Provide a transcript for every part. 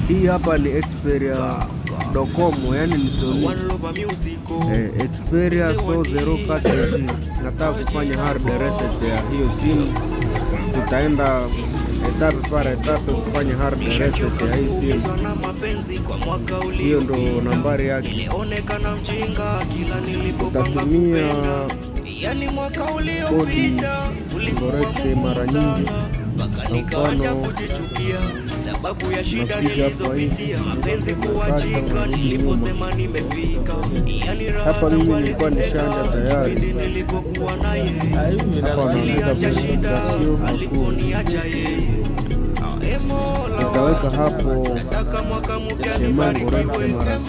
Hii hapa ni Xperia.com, yani ni Sony Xperia So 04G. Nataka kufanya hard reset ya hiyo simu, tutaenda etape para etape kufanya hard reset ya hii simu. Hiyo ndo nambari yake. Utatumia kodi correct mara nyingi. Mfano napiga hapa hivi hapa, mimi nilikuwa nishanja tayari. Hapa wanaandika presentation makuu, utaweka hapo sema correct mara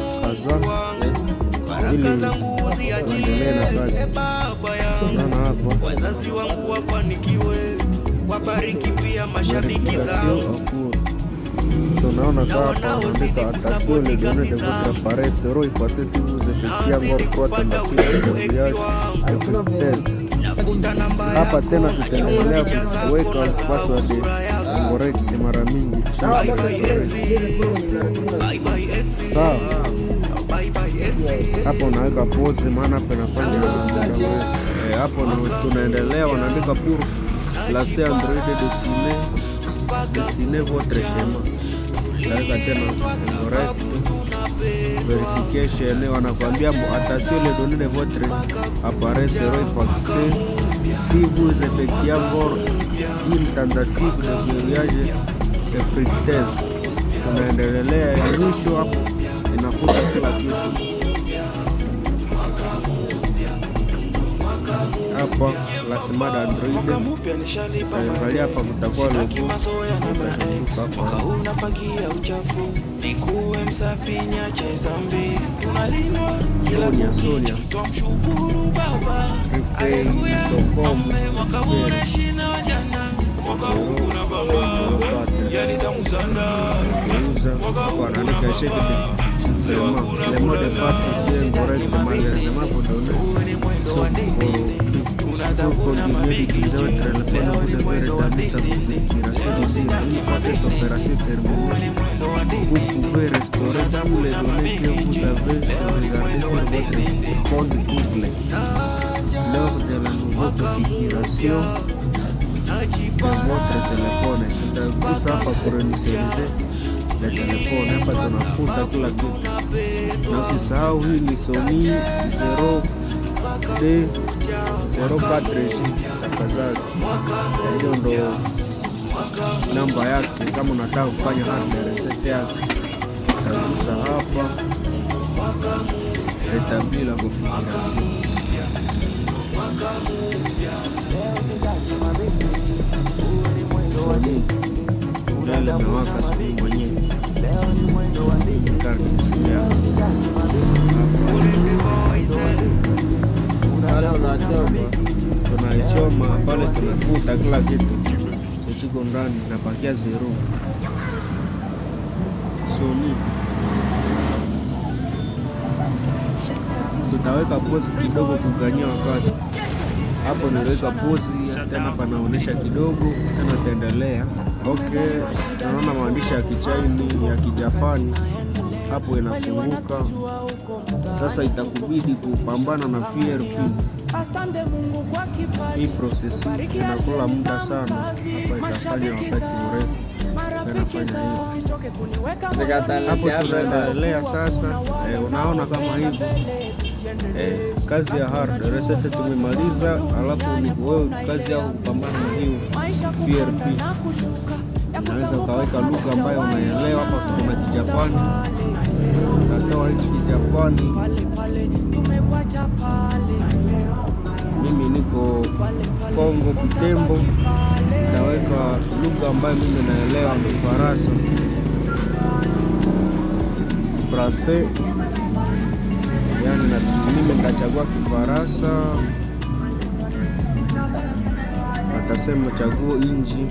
kadhaa ili uendelee na kazi. Unaona hapo wabariki pia mashabiki zao. So naona hapa wanaandika attention les données de votre appareil seront effacées si vous effectuez encore trois tentatives de verrouillage infructueuses. Hapa tena tutaendelea kuweka password correct mara mingi. Sawa, hapo unaweka pause, maana hapa inafanya hapo tunaendelea. Wanaandika pour placer Android dessiner votre schéma. Naweka tena correct verification, wanakuambia attention les données de votre appareil seront effacées si vous effectuez encore une tentative de verrouillage infructueuse. Tunaendelea ya mwisho hapo, inafuta kila kitu hapa. Lasimada Android angalia hapa, kutakuwa logo Sonia continuer d'utiliser votre téléphone, vous devez rétablir sa configuration ici. Une fois cette opération terminée, vous pouvez restaurer tous les données que vous avez sauvegardées sur votre compte Google. Lors de la nouvelle configuration de votre téléphone, tutagusa hapa kuinitialize ya telefoni. Hapa tunafuta kila kitu, na usisahau hii ni Sony 04G tafadhali. Hiyo ndo namba yake. Kama unataka kufanya hard reset yake, utagusa hapa rétablir la configuration. Mbele mewaka siku mwenyewe tunaichoma pale, tunafuta kila kitu kiko ndani, napakia zero. Sony tutaweka pause kidogo kuganyia wakati hapo. Niweka pause tena, panaonesha kidogo tena, taendelea. Okay, tunaona maandishi ya Kichaini ya Kijapani hapo inafunguka. Sasa itakubidi kupambana na PRP. Hii process inakula muda sana, hapa itafanya wakati mrefu. Inafanya hivi hapo, tunaendelea sasa. Unaona kama hivi kazi ya hard reset tumemaliza, alafu ni wewe kazi yako kupambana na hiyo PRP. Unaweza ukaweka lugha ambayo unaelewa. Hapa kuna Kijapani, utatoa hiki Kijapani. Mimi niko Kongo Butembo, nitaweka lugha ambayo mimi naelewa, Kifaransa, Francais. Yani mimi nitachagua Kifaransa, atasema chaguo inji.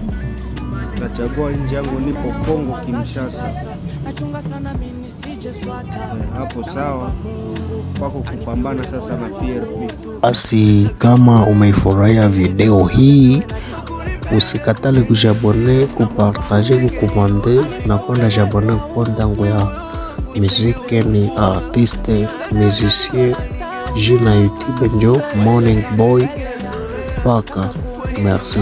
Nachagua nchi yangu, nipo Kongo Kinshasa. Hapo sawa kwako kupambana sasa na PRP. Basi kama umeifurahia video hii, usikatale kujabone, kupartaje, kukomande na kwenda jabone konta yangu ya muziki. Ni artiste musicien jina YouTube njo Morning Boy Paka. Merci.